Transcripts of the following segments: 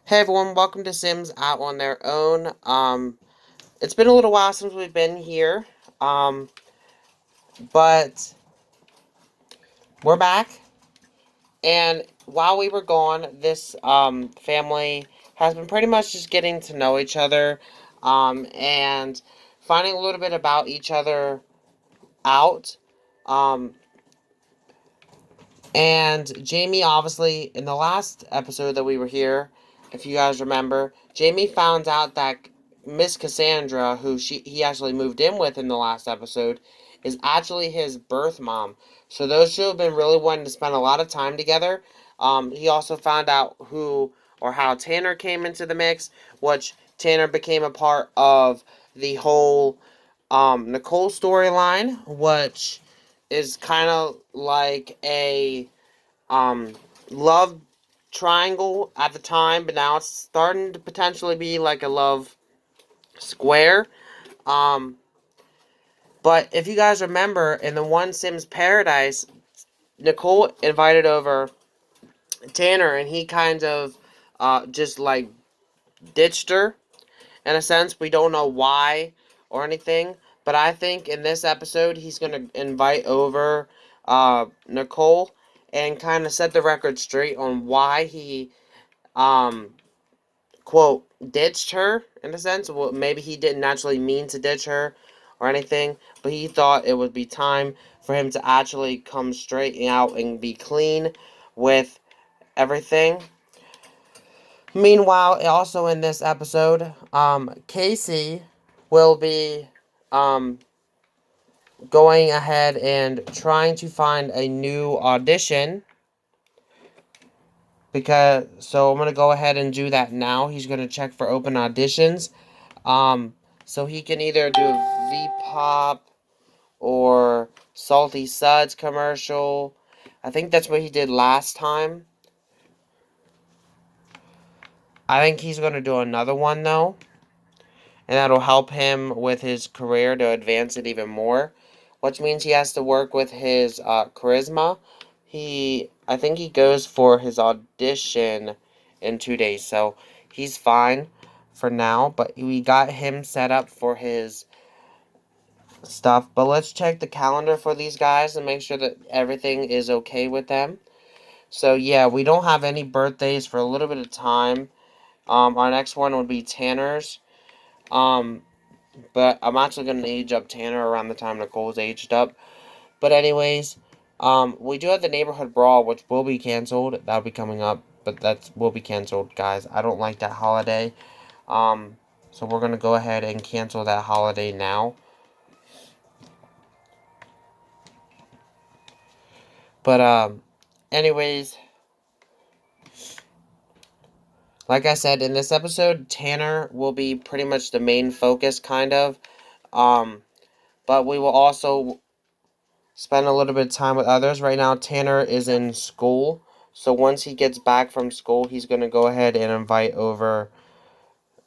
Hey everyone, welcome to Sims Out on Their Own. It's been a little while since we've been here, but we're back. And while we were gone, this family has been pretty much just getting to know each other, and finding a little bit about each other out. Um, And Jamie, obviously, in the last episode that we were here, if you guys remember, Jamie found out that Miss Cassandra, who he actually moved in with in the last episode, is actually his birth mom. So those two have been really wanting to spend a lot of time together. He also found out who or how Tanner came into the mix, which Tanner became a part of the whole Nichole storyline, which is kind of like a um, love triangle at the time, but now it's starting to potentially be like a love square. Um, but if you guys remember, in the One Sims Paradise, Nichole invited over Tanner, and he kind of just like ditched her in a sense. We don't know why or anything, but I think in this episode he's gonna invite over Nichole and kind of set the record straight on why he um quote ditched her in a sense. Well, maybe he didn't actually mean to ditch her or anything, but he thought it would be time for him to actually come straight out and be clean with everything. Meanwhile, also in this episode, Casey will be um, going ahead and trying to find a new audition. So I'm gonna go ahead and do that now. He's gonna check for open auditions. Um, so he can either do a V-pop or Salty Suds commercial. I think that's what he did last time. I think he's gonna do another one though, and that'll help him with his career to advance it even more, which means he has to work with his charisma. I think he goes for his audition in 2 days, so he's fine for now, but we got him set up for his stuff. But let's check the calendar for these guys and make sure that everything is okay with them. So yeah, we don't have any birthdays for a little bit of time. Our next one would be Tanner's. Um, but I'm actually going to age up Tanner around the time Nicole's aged up. But anyways, we do have the Neighborhood Brawl, which will be canceled. That'll be coming up, but that will be canceled, guys. I don't like that holiday. Um, so we're going to go ahead and cancel that holiday now. But, anyways, like I said, in this episode, Tanner will be pretty much the main focus, kind of. Um, but we will also spend a little bit of time with others. Right now, Tanner is in school. So once he gets back from school, he's going to go ahead and invite over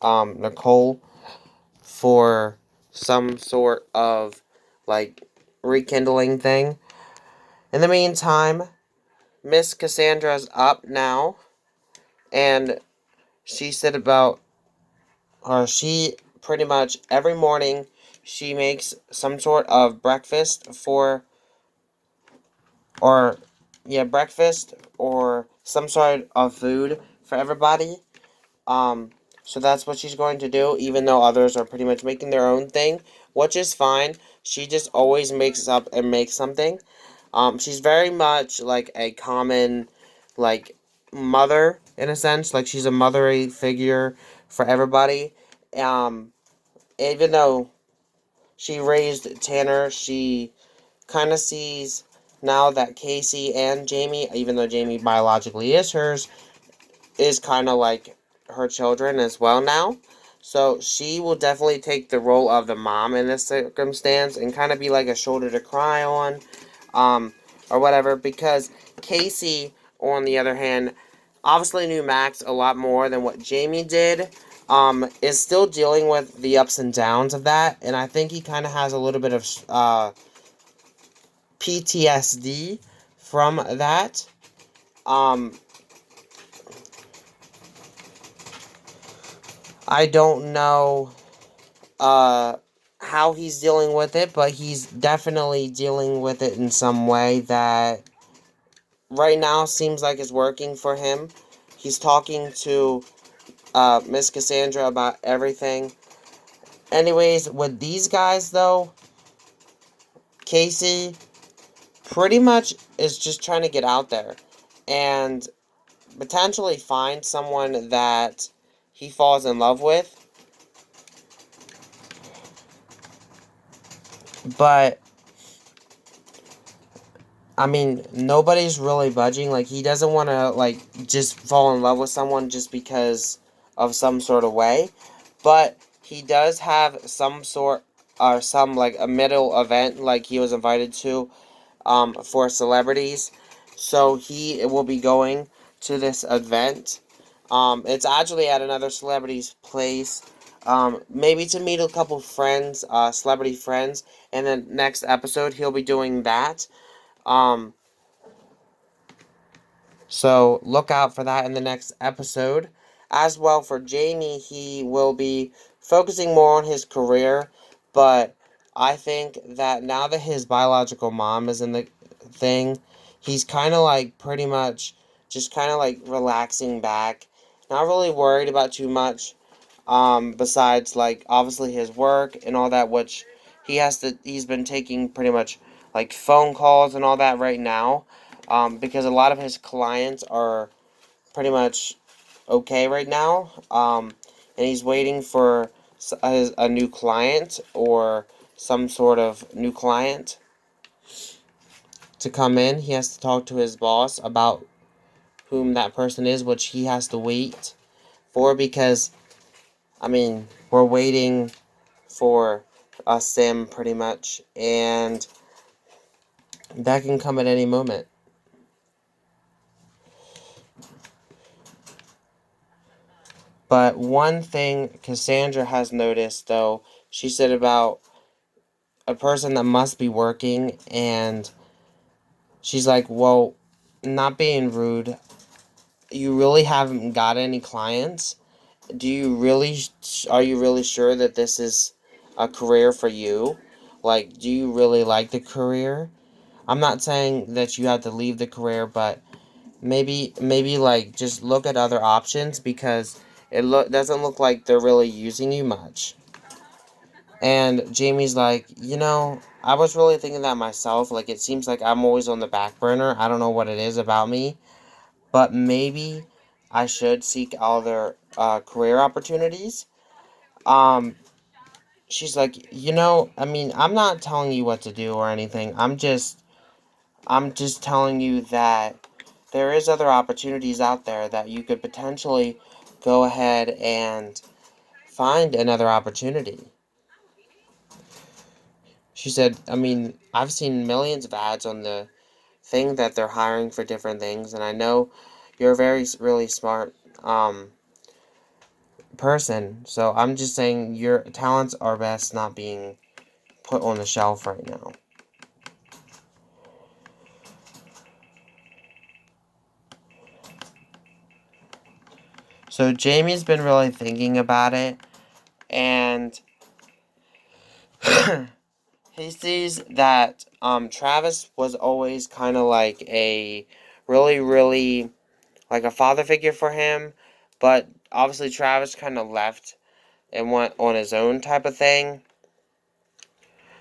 Nichole for some sort of, like, rekindling thing. In the meantime, Miss Cassandra's up now. And she said about, or she pretty much every morning, she makes some sort of breakfast for, or yeah, breakfast or some sort of food for everybody. Um, so that's what she's going to do, even though others are pretty much making their own thing, which is fine. She just always makes up and makes something. She's very much like a common, like, mother in a sense. Like, she's a mothery figure for everybody. Um, Even though she raised Tanner, she kind of sees now that Casey and Jamie, even though Jamie biologically is hers, is kind of like her children as well now. So she will definitely take the role of the mom in this circumstance and kind of be like a shoulder to cry on, or whatever. Because Casey, on the other hand, obviously knew Max a lot more than what Jamie did. Is still dealing with the ups and downs of that, and I think he kind of has a little bit of PTSD from that. Um, I don't know how he's dealing with it, but he's definitely dealing with it in some way that right now seems like is working for him. He's talking to Miss Cassandra about everything. Anyways, with these guys though, Casey pretty much is just trying to get out there and potentially find someone that he falls in love with. But I mean, nobody's really budging. Like, he doesn't want to, like, just fall in love with someone just because of some sort of way. But he does have some sort, or some, like, a middle event, like, he was invited to, for celebrities. So he will be going to this event. It's actually at another celebrity's place. Maybe to meet a couple friends, celebrity friends. And then next episode, he'll be doing that. Um, So look out for that in the next episode. As well for Jamie, he will be focusing more on his career, but I think that now that his biological mom is in the thing, he's kind of like pretty much just kind of like relaxing back, not really worried about too much. Besides like obviously his work and all that, which he's been taking pretty much like phone calls and all that right now, because a lot of his clients are pretty much okay right now, and he's waiting for a new client or some sort of new client to come in. He has to talk to his boss about whom that person is, which he has to wait for because, I mean, we're waiting for a sim pretty much, and that can come at any moment. But one thing Cassandra has noticed, though, she said about a person that must be working, and she's like, well, not being rude, you really haven't got any clients? Are you really sure that this is a career for you? Like, do you really like the career? I'm not saying that you have to leave the career, but maybe like just look at other options because doesn't look like they're really using you much. And Jamie's like, I was really thinking that myself. Like, it seems like I'm always on the back burner. I don't know what it is about me, but maybe I should seek other career opportunities. Um, she's like, I mean, I'm not telling you what to do or anything. I'm just telling you that there is other opportunities out there that you could potentially go ahead and find another opportunity. She said, I mean, I've seen millions of ads on the thing that they're hiring for different things, and I know you're a very, really smart person, so I'm just saying your talents are best not being put on the shelf right now. So Jamie's been really thinking about it, and he sees that Travis was always kind of like a really, really like a father figure for him, but obviously Travis kind of left and went on his own type of thing.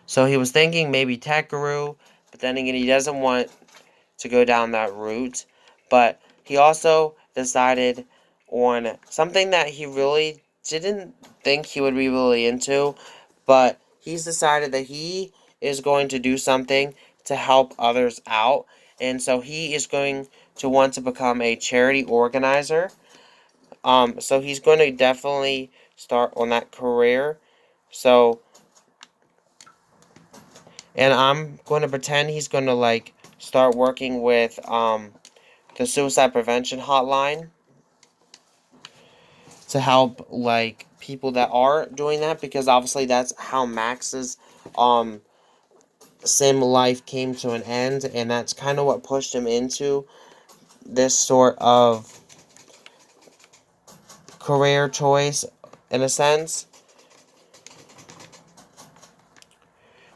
So he was thinking maybe tech guru, but then again, he doesn't want to go down that route. But he also decided on something that he really didn't think he would be really into, but he's decided that he is going to do something to help others out. And so he is going to want to become a charity organizer. So he's going to definitely start on that career. So, and I'm going to pretend he's going to like start working with the suicide prevention hotline to help like people that are doing that, because obviously that's how Max's um sim life came to an end, and that's kind of what pushed him into this sort of career choice in a sense.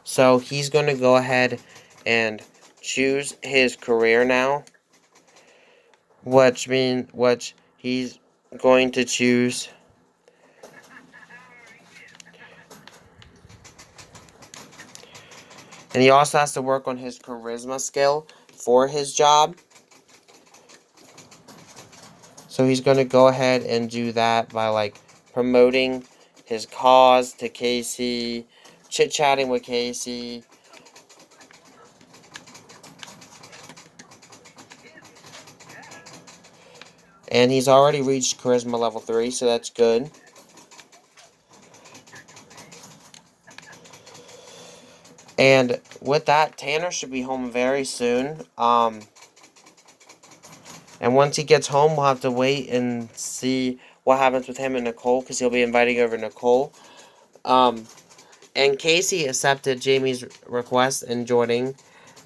So he's going to go ahead and choose his career now, which he's going to choose. And he also has to work on his charisma skill for his job. So he's going to go ahead and do that by like promoting his cause to Casey, chit-chatting with Casey. And he's already reached charisma level 3, so that's good. And with that, Tanner should be home very soon. And once he gets home, we'll have to wait and see what happens with him and Nicole, because he'll be inviting over Nicole. And Casey accepted Jamie's request and joining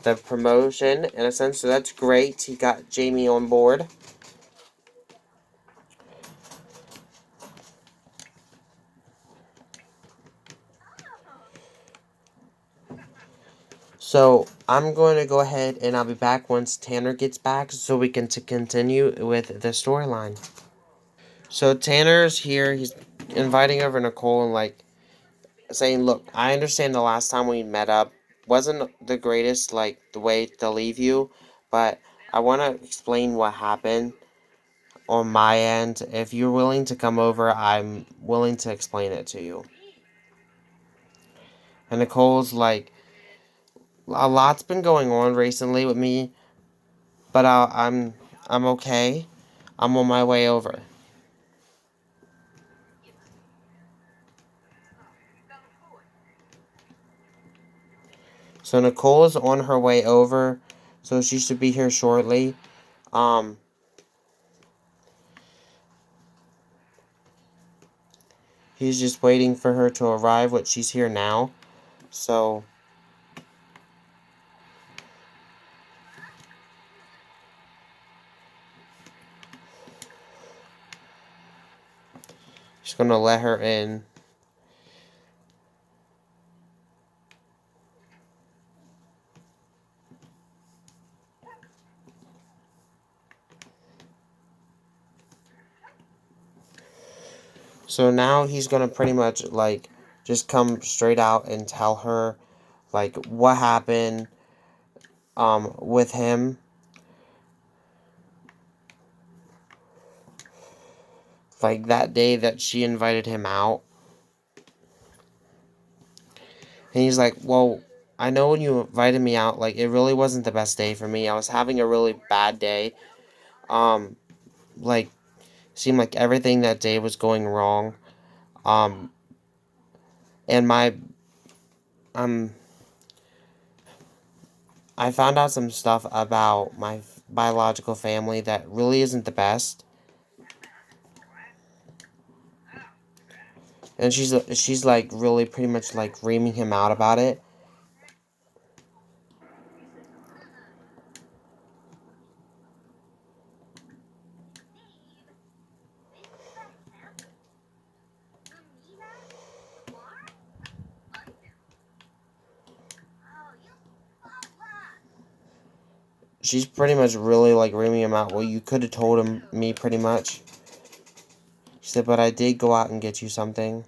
the promotion in a sense, so that's great. He got Jamie on board. So I'm going to go ahead and I'll be back once Tanner gets back so we can continue with the storyline. So Tanner's here. He's inviting over Nicole and like saying, "Look, I understand the last time we met up wasn't the greatest, like the way to leave you, but I want to explain what happened on my end. If you're willing to come over, I'm willing to explain it to you." And Nicole's like, "A lot's been going on recently with me, but I'm okay. I'm on my way over." So Nicole is on her way over, so she should be here shortly. Um, he's just waiting for her to arrive, but she's here now. So she's gonna let her in. So now he's gonna pretty much like just come straight out and tell her like what happened with him, like that day that she invited him out. And he's like, "Well, I know when you invited me out, like it really wasn't the best day for me. I was having a really bad day. Um like seemed like everything that day was going wrong. Um and my um I found out some stuff about my biological family that really isn't the best." And she's like really pretty much like reaming him out about it. She's pretty much really like reaming him out. "Well, you could have told him me pretty much." She said, "But I did go out and get you something."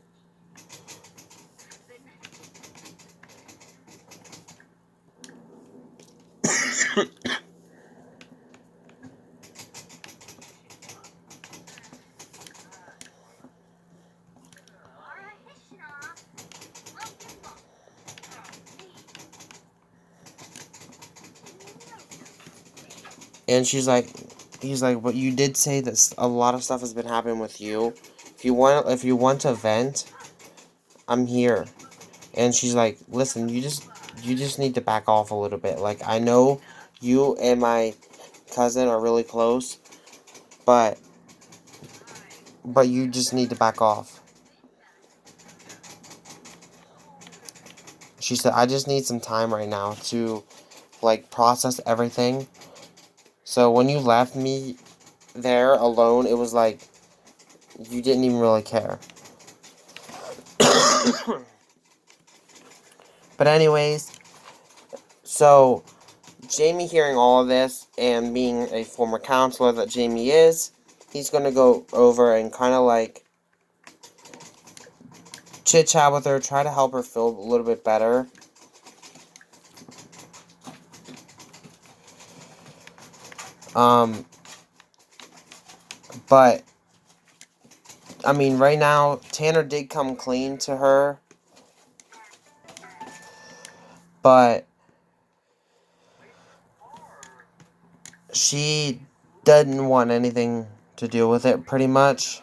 And he's like, "But you did say that a lot of stuff has been happening with you. If you want to vent, I'm here." And she's like, "Listen, you just need to back off a little bit. Like I know you and my cousin are really close, but you just need to back off." She said, "I just need some time right now to like process everything. So when you left me there alone, it was like you didn't even really care." But anyways, so Jamie hearing all of this and being a former counselor that Jamie is, he's going to go over and kind of like chit chat with her, try to help her feel a little bit better. But I mean, right now Tanner did come clean to her, but she didn't want anything to do with it, pretty much.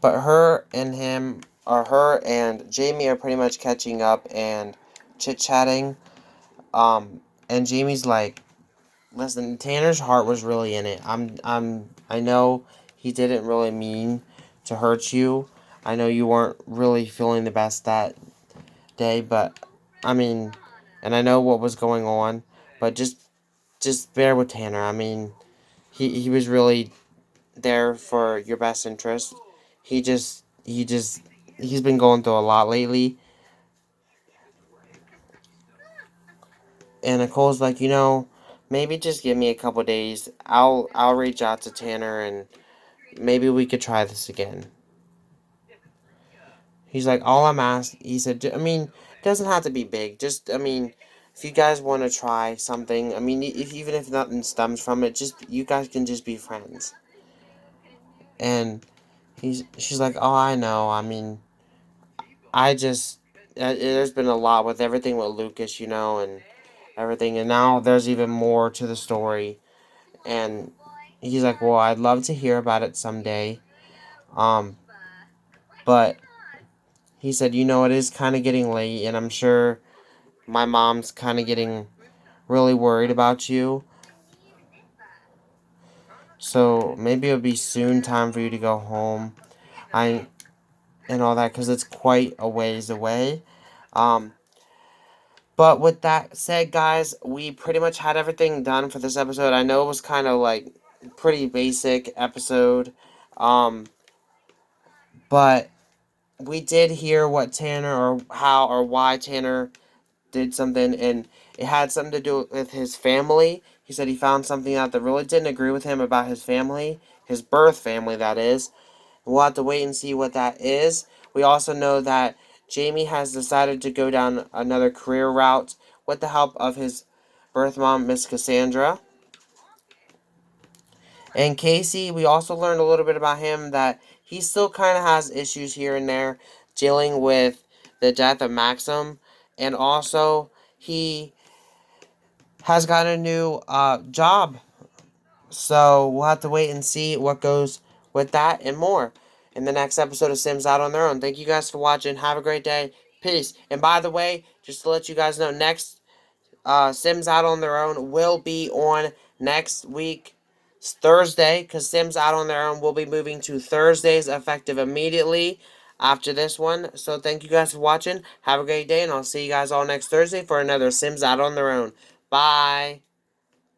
But her and Jamie are pretty much catching up and chit-chatting. And Jamie's like, listen, Tanner's heart was really in it. I know he didn't really mean to hurt you. I know you weren't really feeling the best that day, but I mean, and I know what was going on, but just bear with Tanner. I mean, he was really there for your best interest. He's been going through a lot lately. And Nicole's like, maybe just give me a couple days. I'll reach out to Tanner and maybe we could try this again. He's like, all I'm asking, he said, I mean, it doesn't have to be big. Just, I mean, if you guys want to try something, I mean, even if nothing stems from it, just, you guys can just be friends. And she's like, oh, I know. I mean, I just, there's been a lot with everything with Lucas, and everything. And now there's even more to the story. And he's like, well, I'd love to hear about it someday. Um, but he said, it is kind of getting late, and I'm sure my mom's kind of getting really worried about you. So maybe it'll be soon time for you to go home. And all that, because it's quite a ways away. Um, but with that said, guys, we pretty much had everything done for this episode. I know it was kind of like pretty basic episode. But we did hear what Tanner or how or why Tanner did something, and it had something to do with his family. He said he found something out that really didn't agree with him about his family, his birth family, that is. We'll have to wait and see what that is. We also know that Jamie has decided to go down another career route with the help of his birth mom, Miss Cassandra. And Casey, we also learned a little bit about him that he still kind of has issues here and there dealing with the death of Maxim. And also, he has got a new job. So we'll have to wait and see what goes with that and more in the next episode of Sims Out on Their Own. Thank you guys for watching. Have a great day. Peace. And by the way, just to let you guys know, next Sims Out on Their Own will be on next week, Thursday, because Sims Out on Their Own will be moving to Thursdays effective immediately after this one. So thank you guys for watching. Have a great day, and I'll see you guys all next Thursday for another Sims Out on Their Own. Bye.